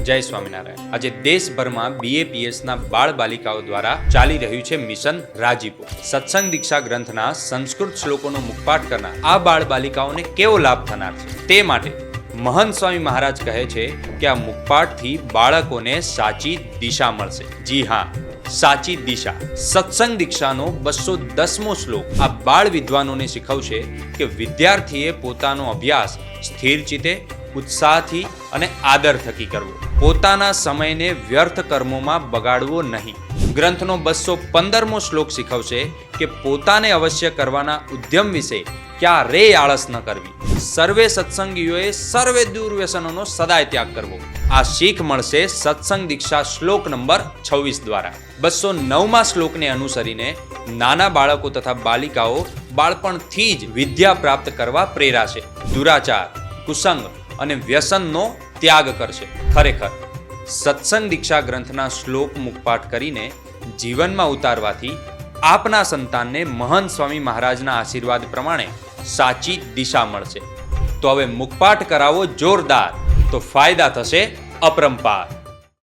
જય સ્વામિનારાયણ। આજે દેશભરમાં BAPSના બાળ બાલિકાઓ દ્વારા ચાલી રહ્યું છે મિશન રાજીપો। સત્સંગ દીક્ષા ગ્રંથના સંસ્કૃત શ્લોકોનો મુખપાઠ કરનાર આ બાળ બાલિકાઓને કેવો લાભ થનાર છે તે માટે મહંત સ્વામી મહારાજ કહે છે કે આ મુખપાઠથી બાળકોને સાચી દિશા મળશે। જી હા, સાચી દિશા। સત્સંગ દીક્ષાનો 210મો શ્લોક આ બાળ વિદ્વાનોને શીખવશે કે વિદ્યાર્થીએ પોતાનો અભ્યાસ સ્થિર ચિત્તે, ઉત્સાહથી અને આદર થકી કરવો, પોતાના સમયને વ્યર્થ કર્મોમાં બગાડવો નહીં। ગ્રંથનો 215મો શ્લોક શીખવશે કે પોતાને અવશ્ય કરવાના ઉદ્યમ વિશે ક્યારેય આળસ ન કરવી, સર્વે સત્સંગીઓએ સર્વે દુર્વ્યસનોનો સદાય ત્યાગ કરવો। આ શીખ મળશે સત્સંગ દીક્ષા શ્લોક નંબર 26 દ્વારા। 209મા શ્લોકને અનુસરીને નાના બાળકો તથા બાલિકાઓ બાળપણથી જ વિદ્યા પ્રાપ્ત કરવા પ્રેરાશે, દુરાચાર, કુસંગ અને વ્યસનનો ત્યાગ કરશે। ખરેખર સત્સંગ દીક્ષા ગ્રંથના શ્લોક મુખપાઠ કરીને જીવનમાં ઉતારવાથી આપના સંતાનને મહંત સ્વામી મહારાજના આશીર્વાદ પ્રમાણે સાચી દિશા મળશે। તો હવે મુખપાઠ કરાવો જોરદાર, તો ફાયદા થશે અપરંપાર।